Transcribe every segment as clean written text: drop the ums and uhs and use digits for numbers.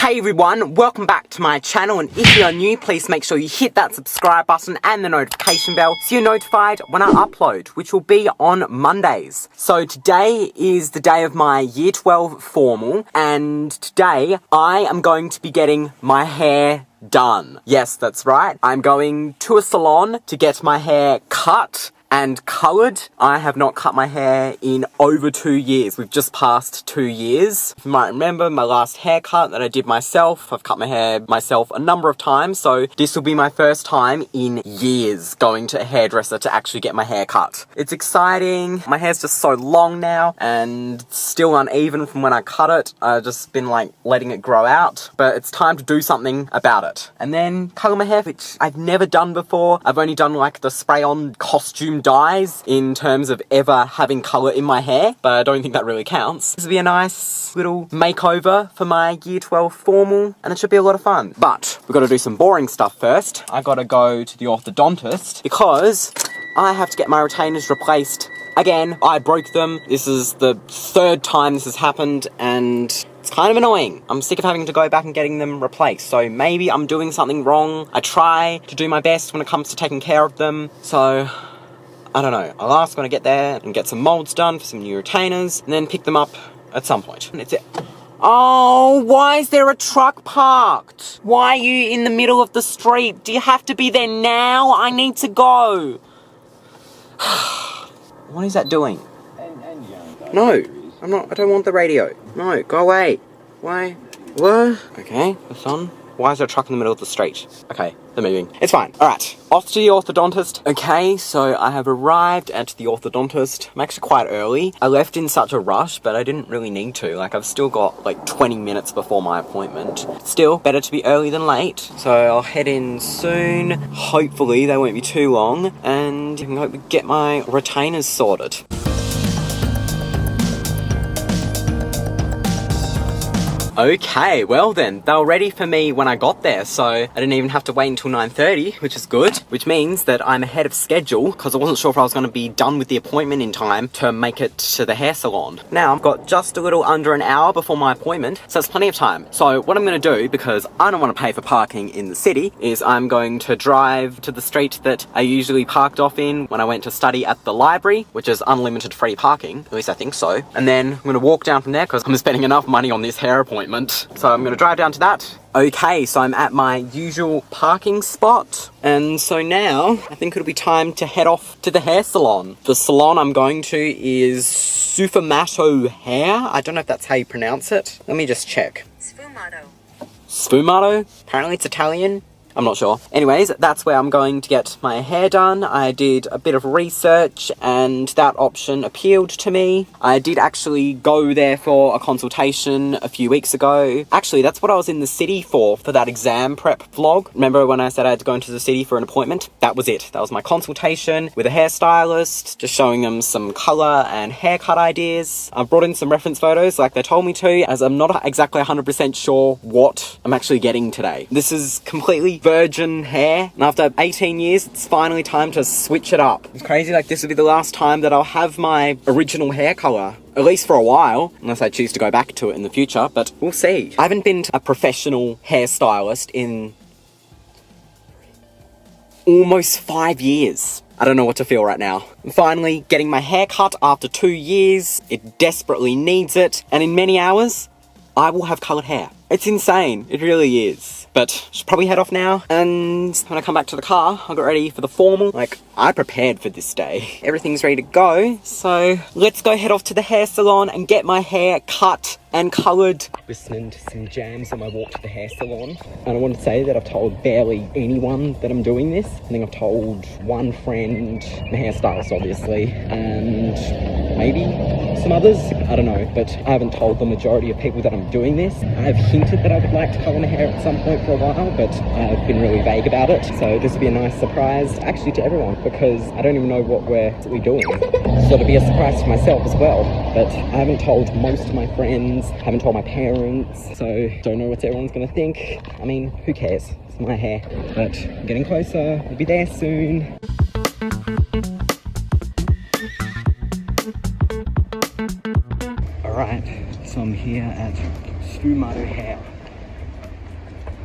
Hey everyone, welcome back to my channel, and if you are new, please make sure you hit that subscribe button and the notification bell so you're notified when I upload, which will be on Mondays. So today is the day of my Year 12 formal, and today I am going to be getting my hair done. Yes, that's right. I'm going to a salon to get my hair cut and coloured. I have not cut my hair in over 2 years. We've just passed 2 years. You might remember my last haircut that I did myself. I've cut my hair myself a number of times, so this will be my first time in years going to a hairdresser to actually get my hair cut. It's exciting. My hair's just so long now and still uneven from when I cut it. I've just been like letting it grow out, but it's time to do something about it. And then colour my hair, which I've never done before. I've only done like the spray-on costume dyes in terms of ever having colour in my hair, but I don't think that really counts. This will be a nice little makeover for my Year 12 formal, and it should be a lot of fun. But we've got to do some boring stuff first. I got to go to the orthodontist because I have to get my retainers replaced again. I broke them. This is the 3rd time this has happened, and it's kind of annoying. I'm sick of having to go back and getting them replaced, so maybe I'm doing something wrong. I try to do my best when it comes to taking care of them, so I don't know. I'll ask when I get there and get some molds done for some new retainers and then pick them up at some point. And it's it. Oh, why is there a truck parked? Why are you in the middle of the street? Do you have to be there now? I need to go. What is that doing? No, I'm not. I don't want the radio. No, go away. Why? What? Okay, that's on. Why is there a truck in the middle of the street? Okay, they're moving. It's fine. Alright, off to the orthodontist. Okay, so I have arrived at the orthodontist. I'm actually quite early. I left in such a rush, but I didn't really need to. Like, I've still got like 20 minutes before my appointment. Still, better to be early than late. So I'll head in soon. Hopefully, they won't be too long. And I can hope to get my retainers sorted. Okay, well then, they were ready for me when I got there, so I didn't even have to wait until 9:30, which is good. Which means that I'm ahead of schedule, because I wasn't sure if I was going to be done with the appointment in time to make it to the hair salon. Now, I've got just a little under an hour before my appointment, so that's plenty of time. So what I'm going to do, because I don't want to pay for parking in the city, is I'm going to drive to the street that I usually parked off in when I went to study at the library, which is unlimited free parking, at least I think so. And then I'm going to walk down from there, because I'm spending enough money on this hair appointment. So I'm going to drive down to that. Okay, so I'm at my usual parking spot. And so now, I think it'll be time to head off to the hair salon. The salon I'm going to is Sfumato Hair. I don't know if that's how you pronounce it. Let me just check. Sfumato. Sfumato? Apparently it's Italian. I'm not sure. Anyways, that's where I'm going to get my hair done. I did a bit of research and that option appealed to me. I did actually go there for a consultation a few weeks ago. Actually, that's what I was in the city for that exam prep vlog. Remember when I said I had to go into the city for an appointment? That was it. That was my consultation with a hairstylist, just showing them some colour and haircut ideas. I've brought in some reference photos like they told me to, as I'm not exactly 100% sure what I'm actually getting today. This is completely virgin hair, and after 18 years it's finally time to switch it up. It's crazy, like this will be the last time that I'll have my original hair colour, at least for a while, unless I choose to go back to it in the future, but we'll see. I haven't been to a professional hairstylist in almost 5 years. I don't know what to feel right now. I'm finally getting my hair cut after 2 years. It desperately needs it, and in many hours I will have coloured hair. It's insane, it really is. But I should probably head off now, and when I come back to the car, I'll get ready for the formal. Like, I prepared for this day. Everything's ready to go, so let's go head off to the hair salon and get my hair cut and coloured. Listening to some jams on my walk to the hair salon. And I want to say that I've told barely anyone that I'm doing this. I think I've told one friend, my hairstylist obviously, and maybe some others, I don't know, but I haven't told the majority of people that I'm doing this. I've hinted that I would like to colour my hair at some point for a while, but I've been really vague about it. So this will be a nice surprise, actually, to everyone, because I don't even know what we're actually doing. So it'll be a surprise to myself as well, but I haven't told most of my friends, haven't told my parents, so don't know what everyone's gonna think. I mean, who cares? It's my hair. But I'm getting closer, we'll be there soon. Alright, so I'm here at Sfumato Hair.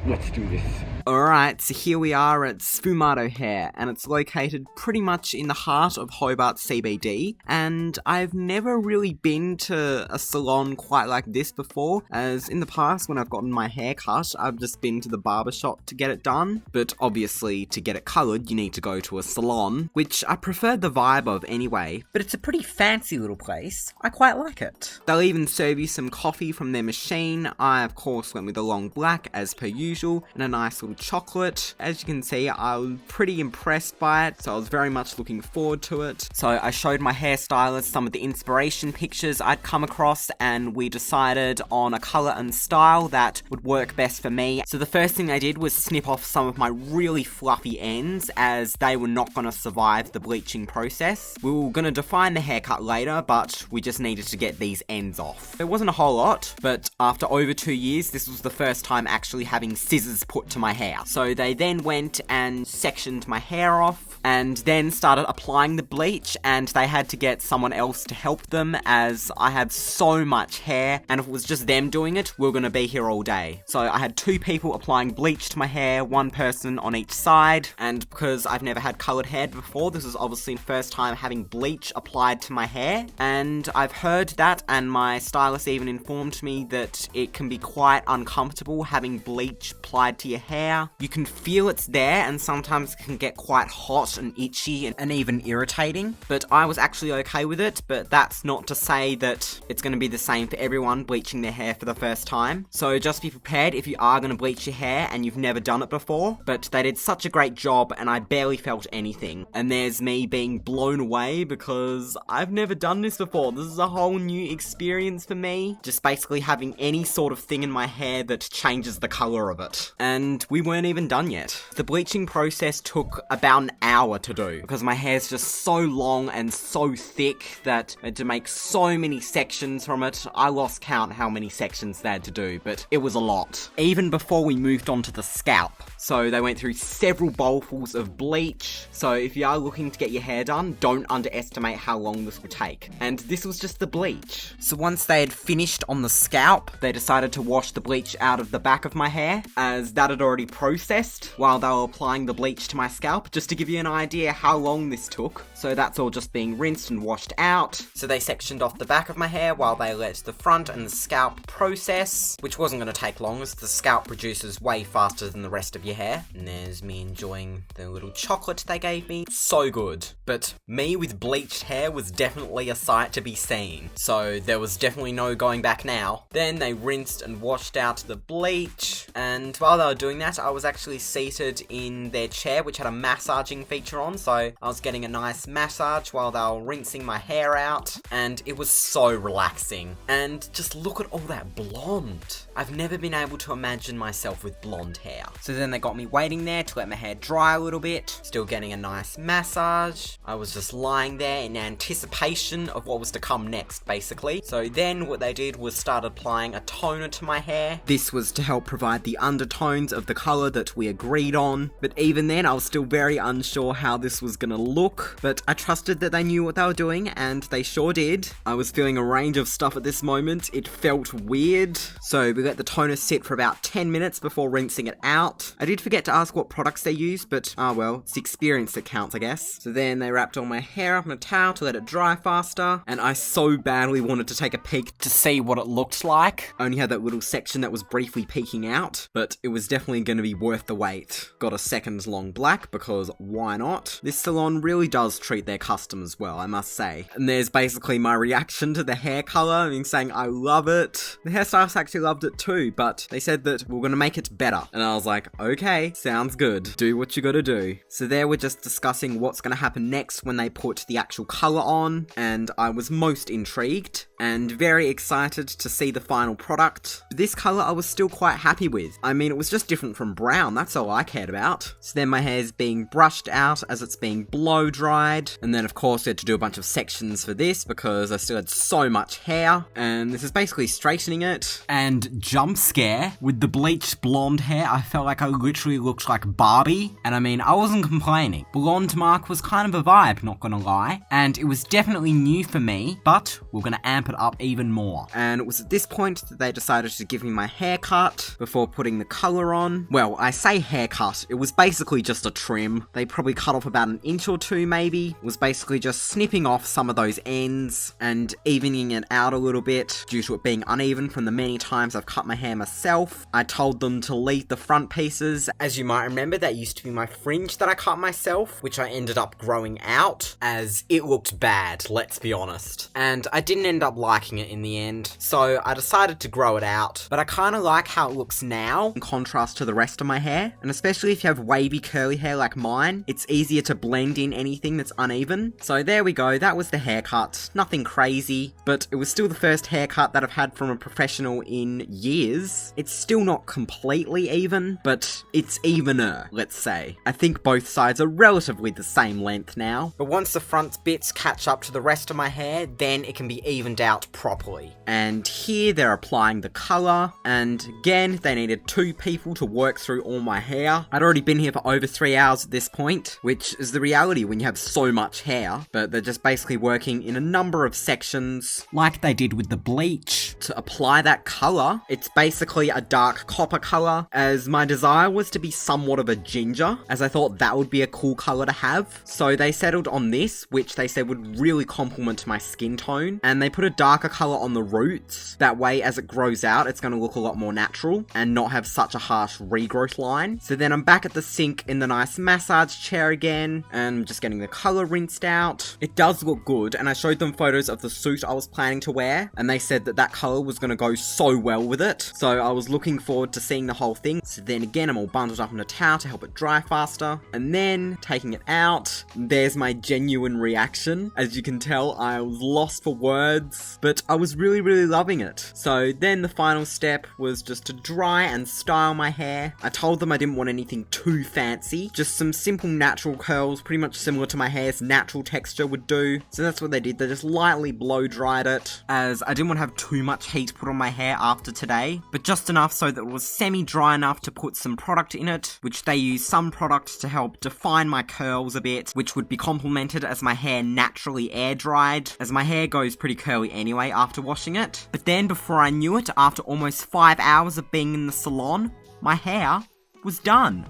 Let's do this. Alright, so here we are at Sfumato Hair, and it's located pretty much in the heart of Hobart CBD, and I've never really been to a salon quite like this before, as in the past when I've gotten my hair cut, I've just been to the barber shop to get it done, but obviously to get it coloured you need to go to a salon, which I prefer the vibe of anyway, but it's a pretty fancy little place. I quite like it. They'll even serve you some coffee from their machine. I of course went with a long black as per usual, and a nice little chocolate. As you can see, I was pretty impressed by it, so I was very much looking forward to it. So I showed my hairstylist some of the inspiration pictures I'd come across, and we decided on a colour and style that would work best for me. So the first thing they did was snip off some of my really fluffy ends, as they were not going to survive the bleaching process. We were going to define the haircut later, but we just needed to get these ends off. There wasn't a whole lot, but after over 2 years, this was the first time actually having scissors put to my hair. So they then went and sectioned my hair off, and then started applying the bleach, and they had to get someone else to help them, as I had so much hair, and if it was just them doing it, we were going to be here all day. So I had 2 people applying bleach to my hair, 1 person on each side, and because I've never had coloured hair before, this was obviously the first time having bleach applied to my hair, and I've heard that, and my stylist even informed me that it can be quite uncomfortable having bleach applied to your hair. You can feel it's there, and sometimes it can get quite hot and itchy and even irritating, but I was actually okay with it. But that's not to say that it's going to be the same for everyone bleaching their hair for the first time, so just be prepared if you are going to bleach your hair and you've never done it before. But they did such a great job, and I barely felt anything, and there's me being blown away because I've never done this before. This is a whole new experience for me, just basically having any sort of thing in my hair that changes the colour of it. And we weren't even done yet. The bleaching process took about an hour to do, because my hair's just so long and so thick that I had to make so many sections from it. I lost count how many sections they had to do, but it was a lot. Even before we moved on to the scalp. So they went through several bowlfuls of bleach. So if you are looking to get your hair done, don't underestimate how long this will take. And this was just the bleach. So once they had finished on the scalp, they decided to wash the bleach out of the back of my hair, as that had already processed while they were applying the bleach to my scalp, just to give you an idea how long this took. So that's all just being rinsed and washed out. So they sectioned off the back of my hair while they let the front and the scalp process, which wasn't going to take long, as the scalp produces way faster than the rest of your hair. And there's me enjoying the little chocolate they gave me. So good. But me with bleached hair was definitely a sight to be seen, so there was definitely no going back now. Then they rinsed and washed out the bleach, and while they were doing that, I was actually seated in their chair, which had a massaging feature on, so I was getting a nice massage while they were rinsing my hair out, and it was so relaxing. And just look at all that blonde. I've never been able to imagine myself with blonde hair. So then they got me waiting there to let my hair dry a little bit, still getting a nice massage. I was just lying there in anticipation of what was to come next, basically. So then what they did was start applying a toner to my hair. This was to help provide the undertones of the colour that we agreed on, but even then I was still very unsure how this was gonna look, but I trusted that they knew what they were doing, and they sure did. I was feeling a range of stuff at this moment. It felt weird, so we let the toner sit for about 10 minutes before rinsing it out. I did forget to ask what products they used, but well, it's the experience that counts, I guess. So then they wrapped all my hair up in a towel to let it dry faster, and I so badly wanted to take a peek to see what it looked like. I only had that little section that was briefly peeking out, but it was definitely going to be worth the wait. Got a second long black, because why not? This salon really does treat their customers well, I must say. And there's basically my reaction to the hair colour. I mean, saying I love it. The hairstylist actually loved it too, but they said that we're going to make it better. And I was like, okay, sounds good. Do what you gotta do. So there we're just discussing what's going to happen next when they put the actual colour on, and I was most intrigued and very excited to see the final product. But this colour I was still quite happy with. I mean, it was just different from brown, that's all I cared about. So then my hair's being brushed out as it's being blow dried, and then of course I had to do a bunch of sections for this because I still had so much hair, and this is basically straightening it. And jump scare, with the bleached blonde hair, I felt like I literally looked like Barbie, and I mean, I wasn't complaining. Blonde mark was kind of a vibe, not gonna lie, and it was definitely new for me, but we're gonna amp amp it up even more. And it was at this point that they decided to give me my haircut before putting the colour on. Well, I say haircut, it was basically just a trim. They probably cut off about an inch or two maybe. It was basically just snipping off some of those ends and evening it out a little bit due to it being uneven from the many times I've cut my hair myself. I told them to leave the front pieces. As you might remember, that used to be my fringe that I cut myself, which I ended up growing out as it looked bad, let's be honest. And I didn't end up liking it in the end, so I decided to grow it out. But I kind of like how it looks now in contrast to the rest of my hair, and especially if you have wavy curly hair like mine, it's easier to blend in anything that's uneven. So there we go, that was the haircut. Nothing crazy, but it was still the first haircut that I've had from a professional in years. It's still not completely even, but it's evener, let's say. I think both sides are relatively the same length now, but once the front bits catch up to the rest of my hair, then it can be evened out properly. And here they're applying the colour, and again, they needed 2 people to work through all my hair. I'd already been here for over 3 hours at this point, which is the reality when you have so much hair, but they're just basically working in a number of sections, like they did with the bleach, to apply that colour. It's basically a dark copper colour, as my desire was to be somewhat of a ginger, as I thought that would be a cool colour to have. So they settled on this, which they said would really complement my skin tone, and they put a darker colour on the roots. That way, as it grows out, it's going to look a lot more natural and not have such a harsh regrowth line. So then I'm back at the sink in the nice massage chair again, and just getting the colour rinsed out. It does look good, and I showed them photos of the suit I was planning to wear, and they said that that colour was going to go so well with it. So I was looking forward to seeing the whole thing. So then again, I'm all bundled up in a towel to help it dry faster, and then taking it out, there's my genuine reaction. As you can tell, I was lost for words, but I was really loving it. So then the final step was just to dry and style my hair. I told them I didn't want anything too fancy, just some simple natural curls, pretty much similar to my hair's natural texture would do. So that's what they did. They just lightly blow dried it, as I didn't want to have too much heat put on my hair after today, but just enough so that it was semi-dry enough to put some product in it, which they used some product to help define my curls a bit, which would be complemented as my hair naturally air dried, as my hair goes pretty curly anyway after washing it. But then before I knew it, after almost 5 hours of being in the salon, my hair was done.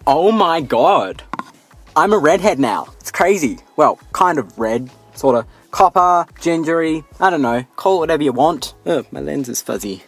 Oh my god. I'm a redhead now. It's crazy. Well, kind of red, sort of copper, gingery, I don't know, call it whatever you want. Oh, my lens is fuzzy.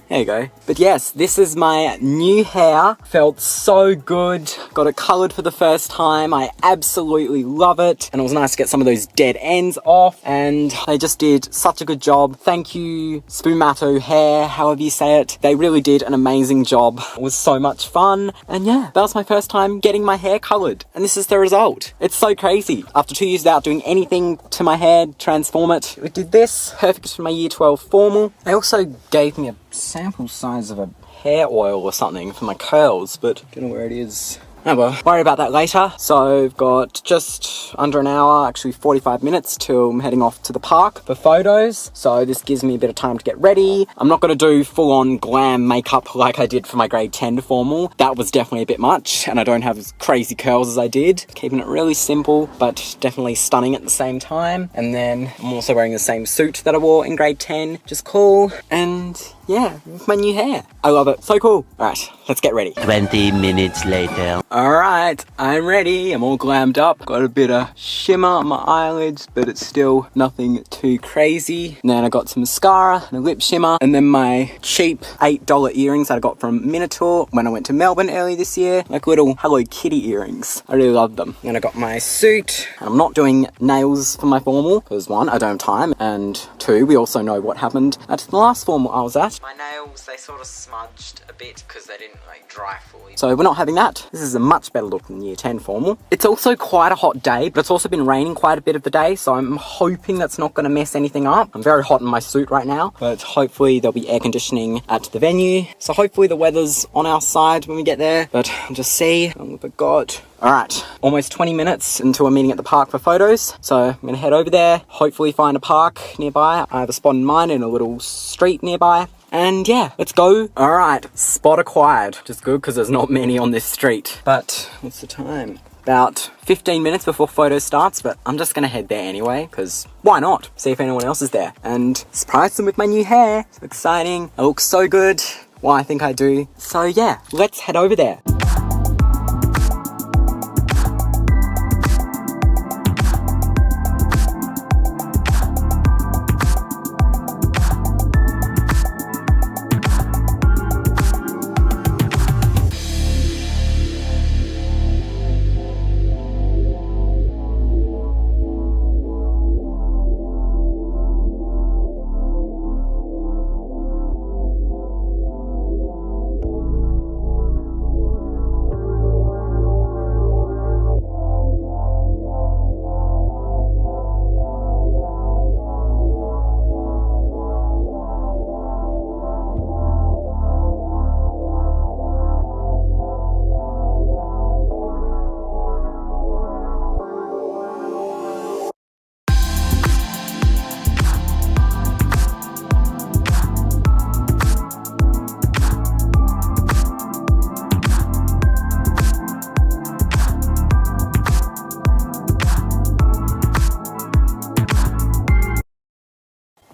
There you go. But yes, this is my new hair. Felt so good. Got it coloured for the first time. I absolutely love it. And it was nice to get some of those dead ends off. And they just did such a good job. Thank you, Sfumato Hair, however you say it. They really did an amazing job. It was so much fun. And yeah, that was my first time getting my hair coloured. And this is the result. It's so crazy. After 2 years without doing anything to my hair, transform it. We did this. Perfect for my year 12 formal. They also gave me a sample size of a hair oil or something for my curls, but don't know where it is. Oh well, worry about that later. So I've got just under an hour, actually 45 minutes till I'm heading off to the park for photos. So this gives me a bit of time to get ready. I'm not going to do full-on glam makeup like I did for my grade 10 formal. That was definitely a bit much, and I don't have as crazy curls as I did. Keeping it really simple, but definitely stunning at the same time. And then I'm also wearing the same suit that I wore in grade 10. Just cool. And yeah, with my new hair. I love it. So cool. Alright, let's get ready. 20 minutes later. Alright, I'm ready. I'm all glammed up. Got a bit of shimmer on my eyelids, but it's still nothing too crazy. And then I got some mascara and a lip shimmer. And then my cheap $8 earrings that I got from Minotaur when I went to Melbourne earlier this year. Like little Hello Kitty earrings. I really love them. And I got my suit. And I'm not doing nails for my formal, because 1, I don't have time. And 2, we also know what happened at the last formal I was at. My nails, they sort of smudged a bit because they didn't like dry fully. So we're not having that. This is a much better look than year 10 formal. It's also quite a hot day, but it's also been raining quite a bit of the day, so I'm hoping that's not going to mess anything up. I'm very hot in my suit right now, but hopefully there'll be air conditioning at the venue. So hopefully the weather's on our side when we get there, but I'll just see what we've got. Alright, almost 20 minutes until we're meeting at the park for photos, so I'm going to head over there, hopefully find a park nearby. I have a spot in mind in a little street nearby. And yeah, let's go. Alright, spot acquired. Which is good because there's not many on this street. But what's the time? about 15 minutes before photo starts, but I'm just gonna head there anyway, because why not? See if anyone else is there. And surprise them with my new hair. So exciting. It looks so good. Well, I think I do. So yeah, let's head over there.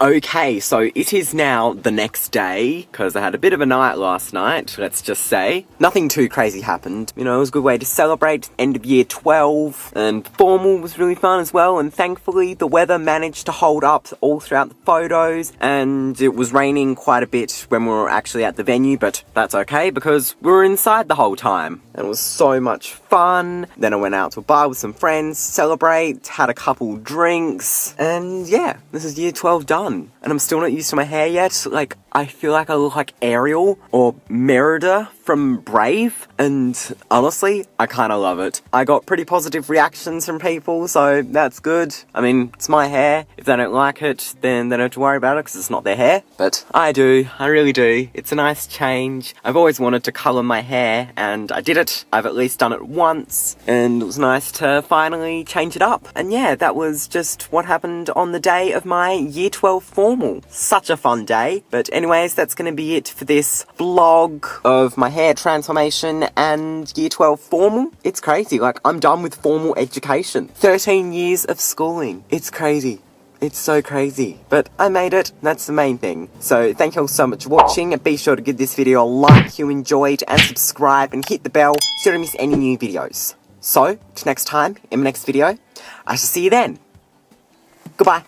Okay, so it is now the next day, because I had a bit of a night last night, let's just say. Nothing too crazy happened. You know, it was a good way to celebrate end of year 12, and formal was really fun as well, and thankfully the weather managed to hold up all throughout the photos, and it was raining quite a bit when we were actually at the venue, but that's okay, because we were inside the whole time. And it was so much fun. Then I went out to a bar with some friends, celebrate, had a couple drinks, and yeah, this is year 12 done. And I'm still not used to my hair yet. Like, I feel like I look like Ariel or Merida from Brave, and honestly, I kind of love it. I got pretty positive reactions from people, so that's good. I mean, it's my hair. If they don't like it, then they don't have to worry about it because it's not their hair. But I do. I really do. It's a nice change. I've always wanted to colour my hair, and I did it. I've at least done it once, and it was nice to finally change it up. And yeah, that was just what happened on the day of my year 12 formal. Such a fun day. But anyways, that's going to be it for this vlog of my hair transformation and year 12 formal. It's crazy. Like, I'm done with formal education. 13 years of schooling. It's crazy. It's so crazy. But I made it. That's the main thing. So thank you all so much for watching. Be sure to give this video a like if you enjoyed, and subscribe and hit the bell so you don't miss any new videos. So, till next time, in my next video, I shall see you then. Goodbye.